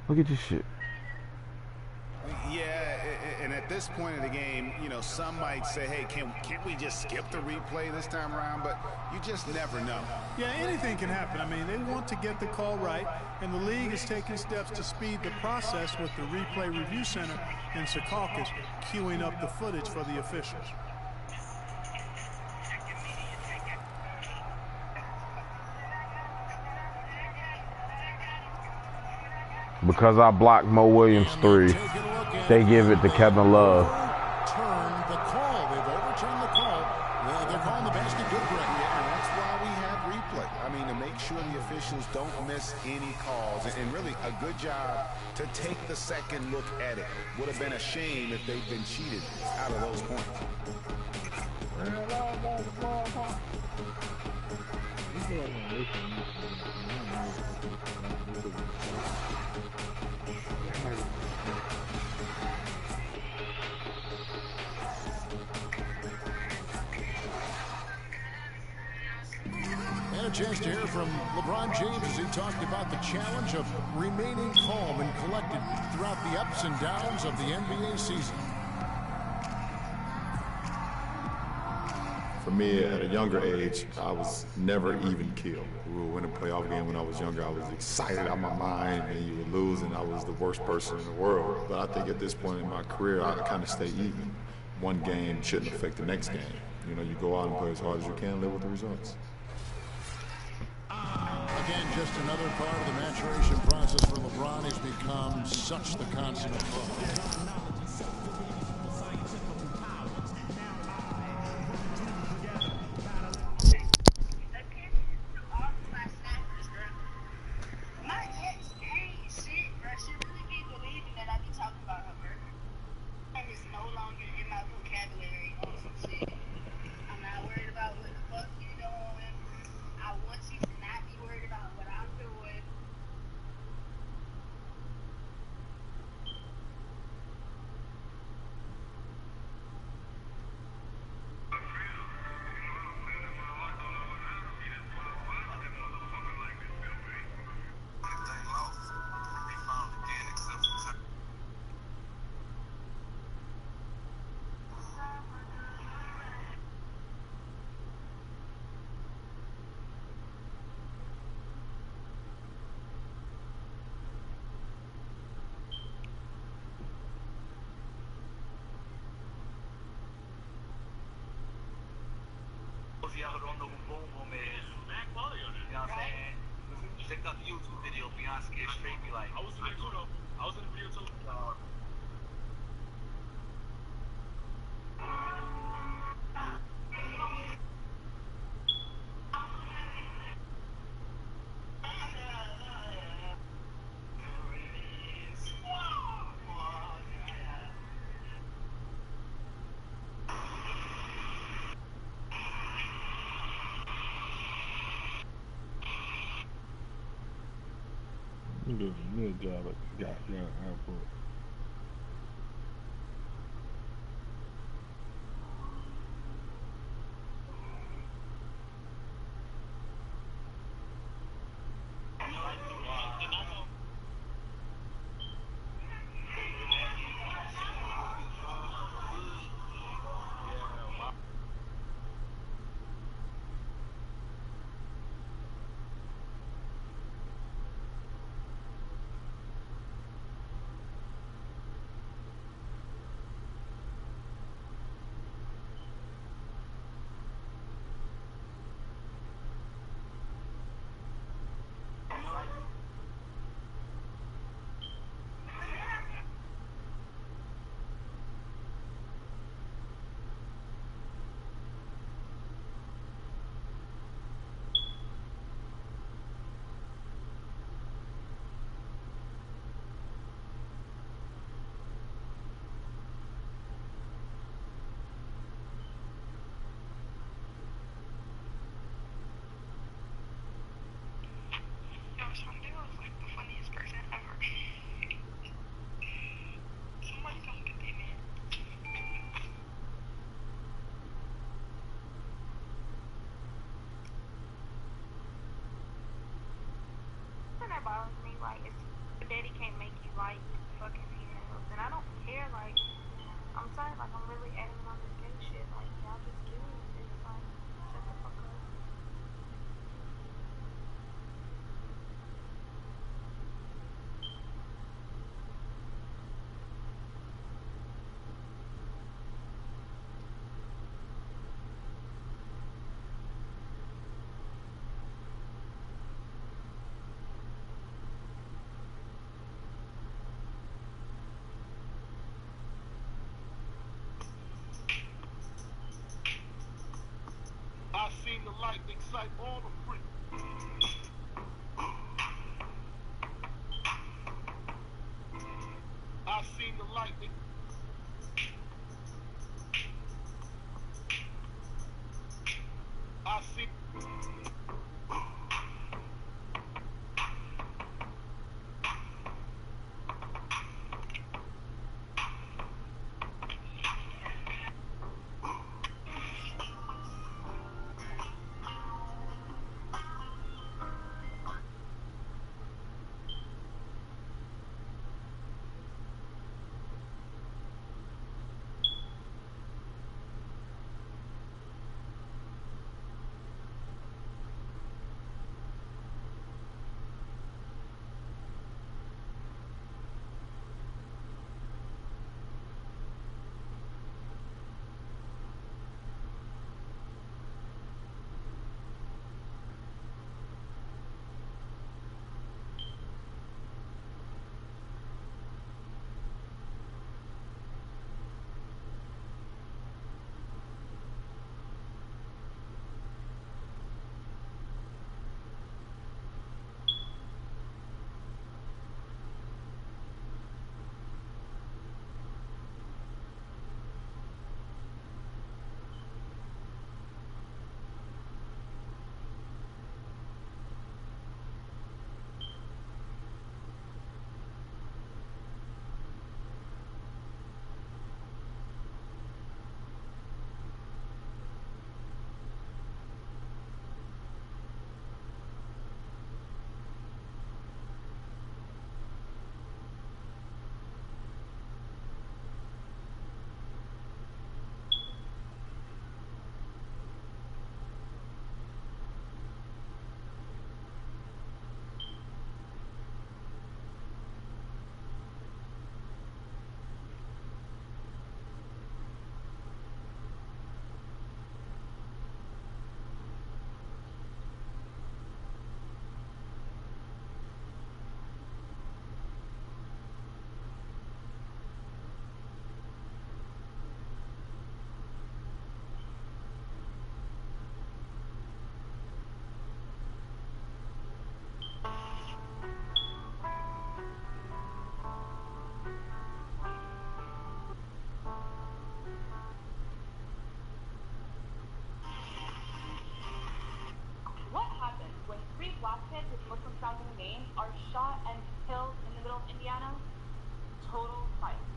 Look at this shit. Yeah, and at this point of the game, you know, some might say, hey, can't we just skip the replay this time around? But you just never know. Yeah, anything can happen. I mean, they want to get the call right, and the league is taking steps to speed the process with the Replay Review Center in Secaucus queuing up the footage for the officials. Because I blocked Mo Williams 3, they give it to Kevin Love. Overturned the call. They've overturned the call. They're calling the basket good break. Yeah, and that's why we have replay. I mean, to make sure the officials don't miss any calls. And really, a good job to take the second look at it. Would have been a shame if they'd been cheated out of those points. And a chance to hear from LeBron James as he talked about the challenge of remaining calm and collected throughout the ups and downs of the NBA season. For me, at a younger age, I was never even killed. We would win a playoff game when I was younger. I was excited out of my mind, and you would lose, and I was the worst person in the world. But I think at this point in my career, I kind of stay even. One game shouldn't affect the next game. You know, you go out and play as hard as you can, live with the results. Again, just another part of the maturation process for LeBron. He's become such the consummate pro. on the boom boom is. Mad quality on it. You know what I'm saying? Check out the YouTube video. Beyonce get straight be like. I was in the video too. I was in the video too. You did a good job at the goddamn airport. Bothers me, like, if daddy can't make I seen the light excite all the freaks. I seen the light. I see. What happens when three black kids with Muslim sounding names are shot and killed in the middle of Indiana? Total silence.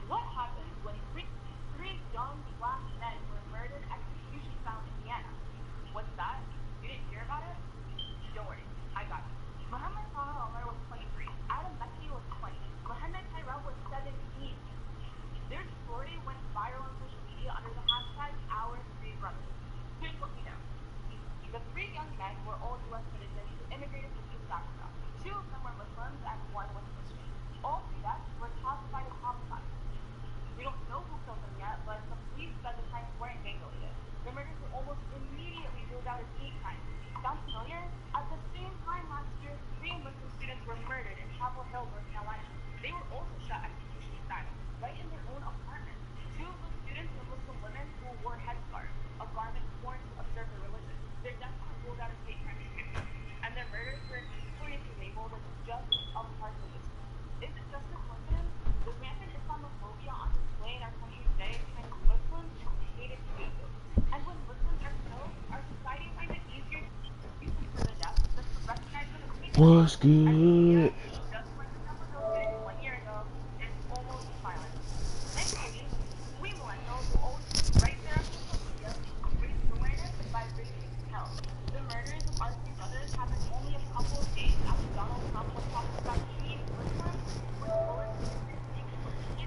What happens when three young black men were murdered execution style in Indiana? What's that? You didn't hear about it? Don't worry, I got it. Muhammad Taha Omar was 23. Adam Mekki was 20. Mohammed Tyrell was 17. Their story went viral on social media under the hashtag #OurThreeBrothers. Here's what we know. The three young men were all U.S. citizens who immigrated from East Africa. Two of them were Muslims and one was Christian. All three deaths were classified as homicide. We don't know who killed them yet, but the police said the crimes weren't gang-related. The murders were almost immediately ruled out as hate crimes. Sound familiar? At the same time last year, three Muslim students were murdered in Chapel Hill, North Carolina. They were also shot execution style, right in their own apartment. Two of those students were Muslim women who wore headscarves, a garment worn to observe their religion. Their deaths were ruled out as hate crimes too. And their murders were notoriously labeled as just a part of Islam. Is it just a coincidence? The rampant Islamophobia on display in our country today turns Muslims into hated scapegoats. And when Muslims are killed, our society finds it easier to excuse them for their deaths than to recognize them as victims. What's And the media, good? just like the Capitol shooting 1 year ago, is almost silent. Thankfully, we millennials will always be right there on social media, raising awareness by raising hell. The murders of our three brothers happened only a couple of days after Donald Trump was talking about treating Muslims with bullets in his sanctuary.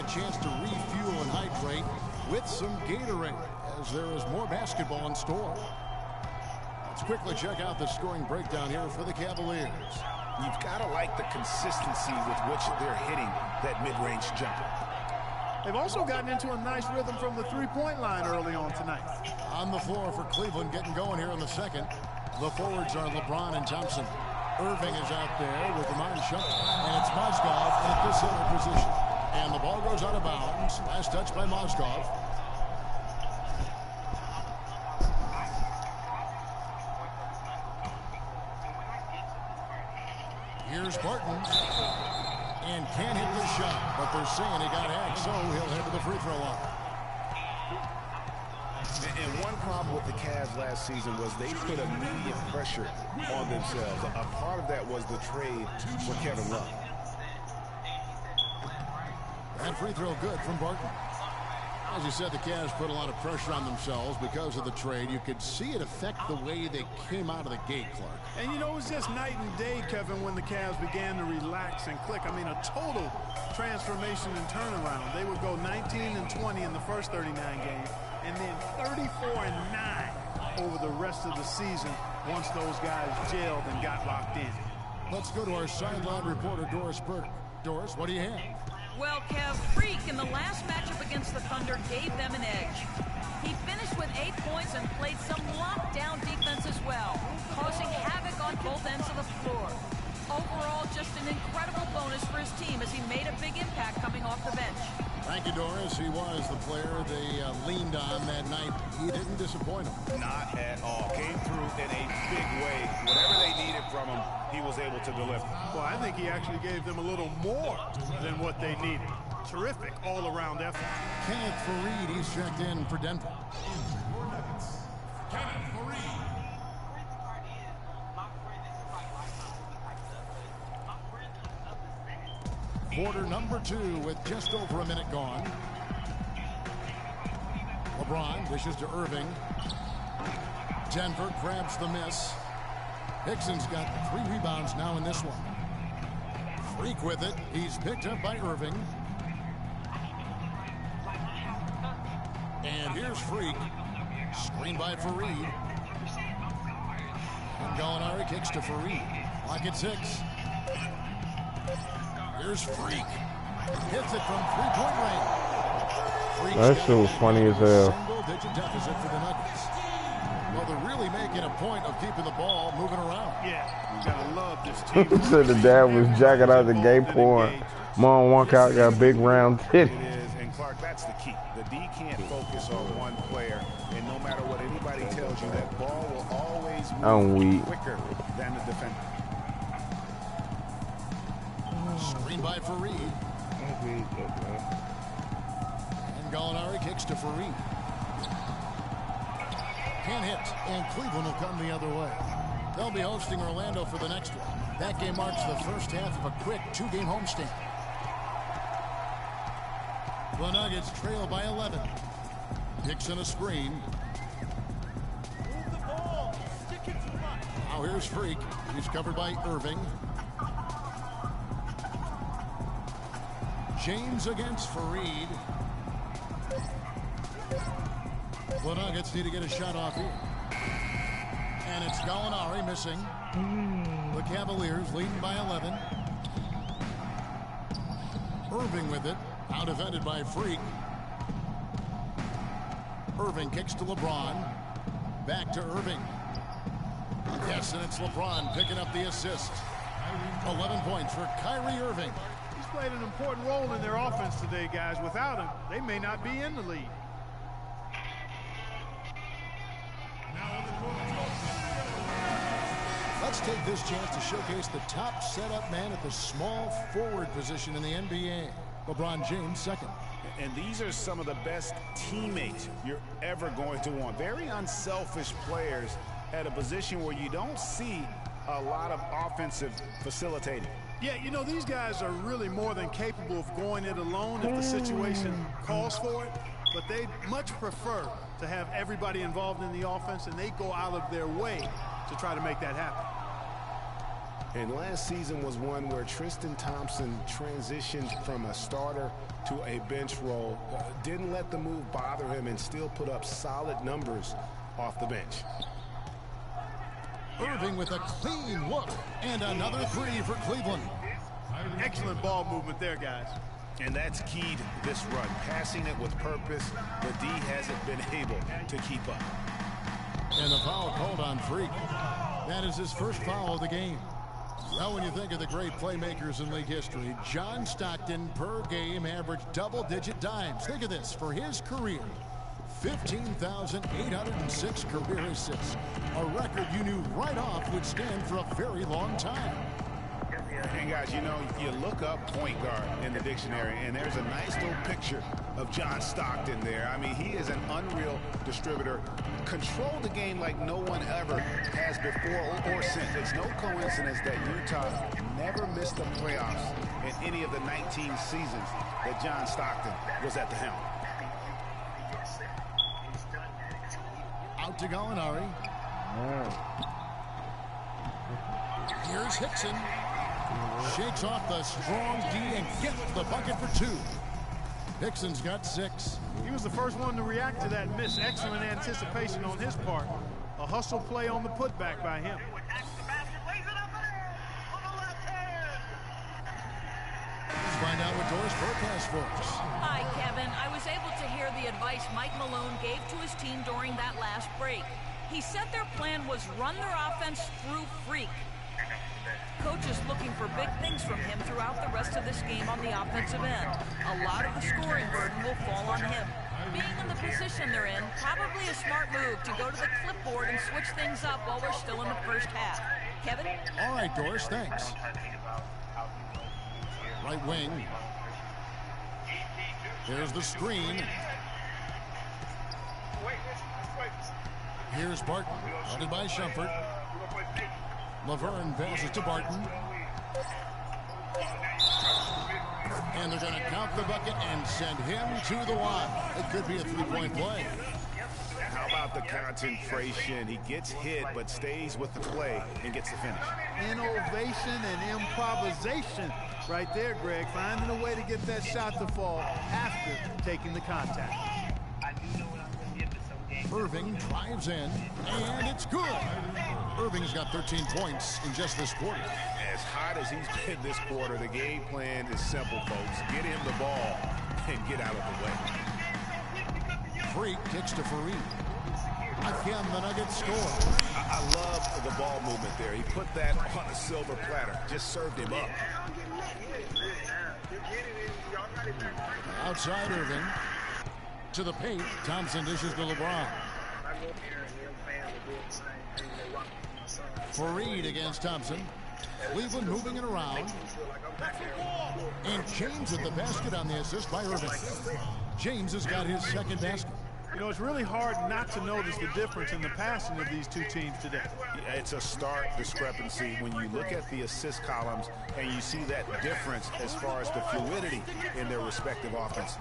a chance to refuel and hydrate with some Gatorade, as there is more basketball in store. Let's quickly check out the scoring breakdown here for the Cavaliers. You've got to like the consistency with which they're hitting that mid-range jumper. They've also gotten into a nice rhythm from the three-point line early on tonight. On the floor for Cleveland, getting going here in the second. The forwards are LeBron and Thompson. Irving is out there with the man shot, and it's Mozgov at the center position. And the ball goes out of bounds. Last touch by Mozgov. Here's Barton. And can't hit the shot, but they're saying he got hacked, so he'll head to the free throw line. And one problem with the Cavs last season was they put immediate pressure on themselves. A part of that was the trade for Kevin Love. That free throw good from Barton. As you said, the Cavs put a lot of pressure on themselves because of the trade. You could see it affect the way they came out of the gate, Clark. And, you know, it was just night and day, Kevin, when the Cavs began to relax and click. I mean, a total transformation and turnaround. They would go 19-20 in the first 39 games, and then 34-9 over the rest of the season once those guys gelled and got locked in. Let's go to our sideline reporter, Doris Burke. Doris, what do you have? Well, Kev, Freak in the last matchup against the Thunder gave them an edge. He finished with 8 points and played some lockdown defense as well, causing havoc on both ends of the floor. Overall, just an incredible bonus for his team as he made a big impact coming off the bench. Thank you, Doris. He was the player they leaned on that night. He didn't disappoint them. Not at all. Came through in a big way. Whatever they needed from him, he was able to deliver. Well, I think he actually gave them a little more than what they needed. Terrific all-around effort. Kenneth Faried, he's checked in for Denver. Kenneth Faried. Quarter number 2 with just over a minute gone. LeBron dishes to Irving. Denver grabs the miss. Hickson's got 3 rebounds now in this one. Freak with it. He's picked up by Irving. And here's Freak. Screen by Faried. And Gallinari kicks to Faried. Lock at 6. Here's Freak. Hits it from 3-point range. That shit was funny as hell. Single-digit deficit for the Nuggets. Well, they're really making a point of keeping the ball moving around. Yeah, you gotta love this team. So the dad was jacking out the game point. Mom walk out, got big round titty. It is, and Clark, that's the key. The D can't focus on one player, and no matter what anybody tells you, that ball will always move quicker than the defender. Screen by Faried. And Gallinari kicks to Faried. Can't hit, and Cleveland will come the other way. They'll be hosting Orlando for the next one. That game marks the first half of a quick 2-game homestand. The Nuggets trail by 11. Hickson a screen. Move the ball. Stick it to the line. Now here's Freak. He's covered by Irving. James against Faried. The Nuggets need to get a shot off here. And it's Gallinari missing. The Cavaliers leading by 11. Irving with it. Out defended by Freak. Irving kicks to LeBron. Back to Irving. Yes, and it's LeBron picking up the assist. 11 points for Kyrie Irving. He's played an important role in their offense today, guys. Without him, they may not be in the lead. Let's take this chance to showcase the top setup man at the small forward position in the NBA. LeBron James, second. And these are some of the best teammates you're ever going to want. Very unselfish players at a position where you don't see a lot of offensive facilitating. Yeah, you know, these guys are really more than capable of going it alone if the situation calls for it. But they much prefer to have everybody involved in the offense, and they go out of their way to try to make that happen. And last season was one where Tristan Thompson transitioned from a starter to a bench role. Didn't let the move bother him and still put up solid numbers off the bench. Irving with a clean look and another three for Cleveland. Excellent ball movement there, guys. And that's key to this run. Passing it with purpose. The D hasn't been able to keep up. And the foul called on Freak. That is his first foul of the game. Well, when you think of the great playmakers in league history, John Stockton per game averaged double-digit dimes. Think of this. For his career, 15,806 career assists. A record you knew right off would stand for a very long time. And guys, you know, you look up point guard in the dictionary, and there's a nice little picture of John Stockton there. I mean, he is an unreal distributor. Controlled the game like no one ever has before or since. It's no coincidence that Utah never missed the playoffs in any of the 19 seasons that John Stockton was at the helm. Out to Gallinari. Here's Hickson. Shakes off the strong D and gets the bucket for two. Hickson's got 6. He was the first one to react to that miss. Excellent anticipation on his part. A hustle play on the putback by him. Let's find out what Doris Burke has for us. Hi, Kevin. I was able to hear the advice Mike Malone gave to his team during that last break. He said their plan was run their offense through Freak. Coach is looking for big things from him throughout the rest of this game on the offensive end. A lot of the scoring burden will fall on him. Being in the position they're in, probably a smart move to go to the clipboard and switch things up while we're still in the first half. Kevin? All right, Doris, thanks. Right wing. Here's the screen. Here's Barton, guarded by Shumpert. Laverne passes to Barton. And they're going to count the bucket and send him to the line. It could be a three-point play. How about the concentration? He gets hit but stays with the play and gets the finish. Innovation and improvisation right there, Greg. Finding a way to get that shot to fall after taking the contact. Irving drives in, and it's good. Irving's got 13 points in just this quarter. As hot as he's been this quarter, the game plan is simple, folks. Get him the ball and get out of the way. Freak kicks to Fareed. Again, the Nuggets score. I love the ball movement there. He put that on a silver platter. Just served him up. Outside Irving. To the paint, Thompson dishes to LeBron. Fareed against Thompson. Cleveland moving it around. And James with the basket on the assist by Irving. James has got his second basket. You know, it's really hard not to notice the difference in the passing of these two teams today. It's a stark discrepancy when you look at the assist columns and you see that difference as far as the fluidity in their respective offenses.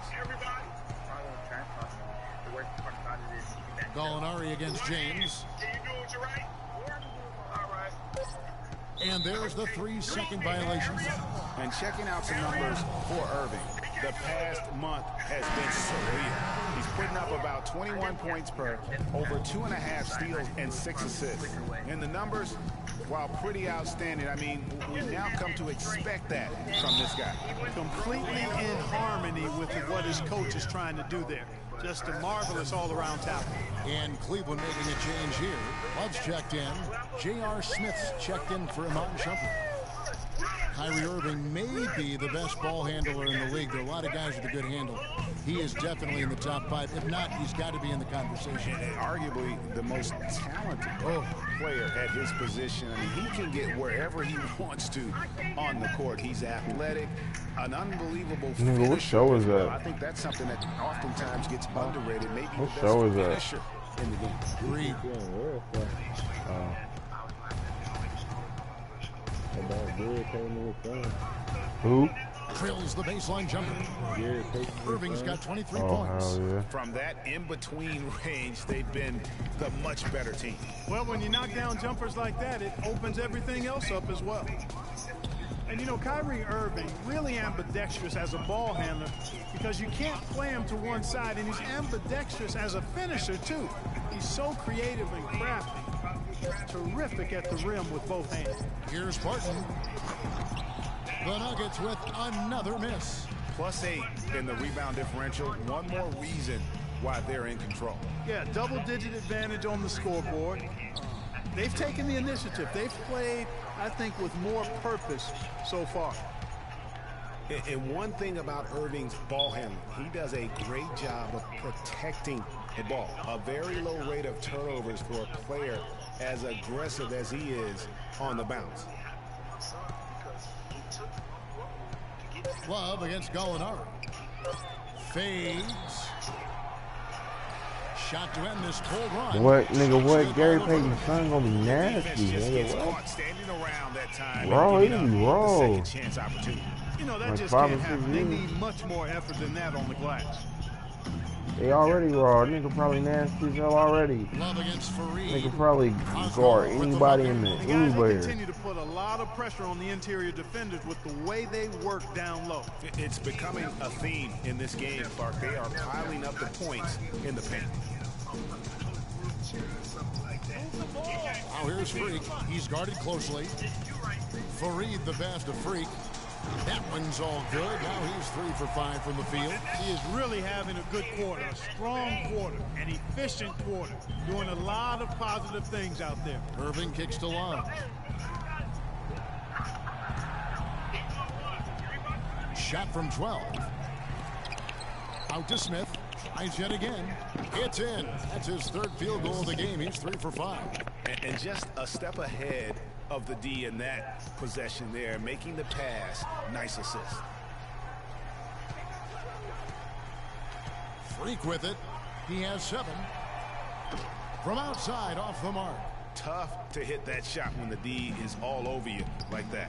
Gallinari against James. And there's the 3-second violation. And checking out some numbers for Irving. The past month has been surreal. He's putting up about 21 points per, over 2.5 steals and 6 assists. And the numbers, while pretty outstanding, I mean, we've now come to expect that from this guy. Completely in harmony with what his coach is trying to do there. Just a marvelous all-around talent. And Cleveland making a change here. Love's checked in. J.R. Smith's checked in for Iman Shumpert. Kyrie Irving may be the best ball handler in the league. There are a lot of guys with a good handle. He is definitely in the top 5. If not, he's got to be in the conversation. And arguably the most talented player at his position. I mean, he can get wherever he wants to on the court. He's athletic, an unbelievable finisher. What show is that? I think that's something that oftentimes gets underrated. Maybe what the show is best that? finisher in the game. Three. Who? Drills the baseline jumper. Irving's got 23 Oh, points. hell yeah. From that in-between range, they've been the much better team. Well, when you knock down jumpers like that, it opens everything else up as well. And, you know, Kyrie Irving, really ambidextrous as a ball handler because you can't play him to one side, and he's ambidextrous as a finisher, too. He's so creative and crafty. Terrific at the rim with both hands. Here's Barton. The Nuggets with another miss. +8 in the rebound differential. One more reason why they're in control. Yeah, double-digit advantage on the scoreboard. They've taken the initiative. They've played, I think, with more purpose so far. And one thing about Irving's ball handling, he does a great job of protecting the ball. A very low rate of turnovers for a player as aggressive as he is on the bounce. Love against Gallinari. Fades. Shot to end this cold run. What, nigga, what? Gary Payton's son gonna be nasty, nigga. What? Standing around that time. Bro, he be raw. Second chance opportunity. You know, that Like just 5 can't or 6 happen. They years. need much more effort than that on the glass. They already raw. Nigga probably nasty as hell already. Love against Fareed. Nigga probably guard anybody in the The guys, they anywhere. continue to put a lot of pressure on the interior defenders with the way they work down low. It's becoming a theme in this game, Clark. They are piling up the points in the paint. Now here's Freak. He's guarded closely. Fareed, the best of Freak. That one's all good. Now he's 3 for 5 from the field. He is really having a good quarter, a strong quarter, an efficient quarter, doing a lot of positive things out there. Irving kicks to Love. Shot from 12. Out to Smith. Tries yet again. It's in. That's his 3rd field goal of the game. He's 3 for 5. And just a step ahead of the D in that possession there, making the pass. Nice assist. Freak with it. He has 7. From outside, off the mark. Tough to hit that shot when the D is all over you like that.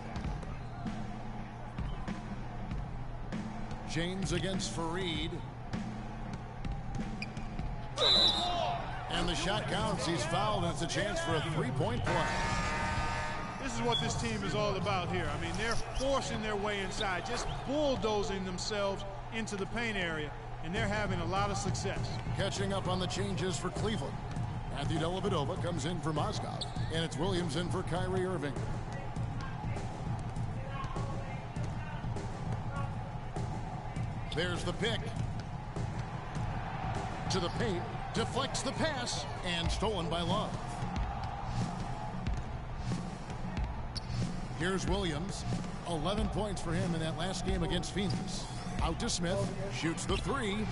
James against Fareed. And the shot counts. He's fouled, and it's a chance for a 3-point play. This is what this team is all about here. I mean, they're forcing their way inside, just bulldozing themselves into the paint area, and they're having a lot of success. Catching up on the changes for Cleveland. Matthew Dellavedova comes in for Mozgov, and it's Williams in for Kyrie Irving. There's the pick. To the paint, deflects the pass, and stolen by Love. Here's Williams. 11 points for him in that last game against Phoenix. Out to Smith. Shoots the 3.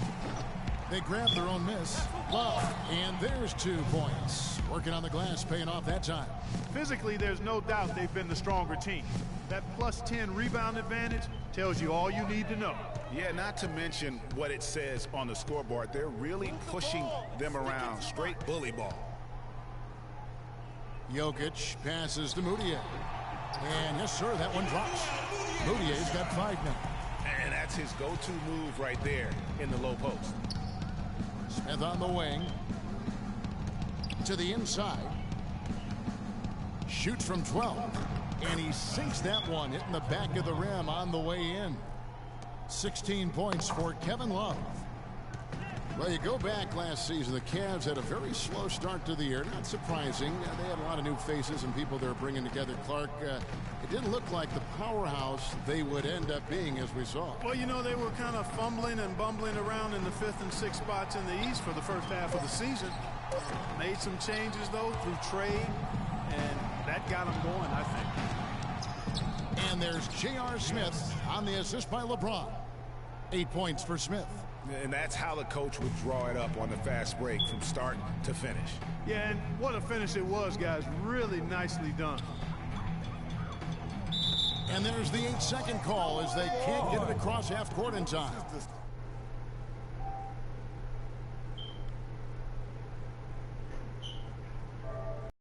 They grab their own miss. Love. And there's 2 points. Working on the glass, paying off that time. Physically, there's no doubt they've been the stronger team. That +10 rebound advantage tells you all you need to know. Yeah, not to mention what it says on the scoreboard. They're really pushing them around. Straight bully ball. Jokic passes to Moutier. And yes, sir, that one drops. Moutier's got 5 now. And that's his go-to move right there in the low post. Smith on the wing. To the inside. Shoots from 12. And he sinks that one, hitting the back of the rim on the way in. 16 points for Kevin Love. Well, you go back last season, the Cavs had a very slow start to the year. Not surprising. They had a lot of new faces and people they're bringing together. Clark, it didn't look like the powerhouse they would end up being, as we saw. Well, you know, they were kind of fumbling and bumbling around in the 5th and 6th spots in the East for the first half of the season. Made some changes, though, through trade, and that got them going, I think. And there's J.R. Smith on the assist by LeBron. 8 points for Smith. And that's how the coach would draw it up on the fast break from start to finish. Yeah, and what a finish it was, guys. Really nicely done. And there's the 8-second call as they can't get it across half court in time.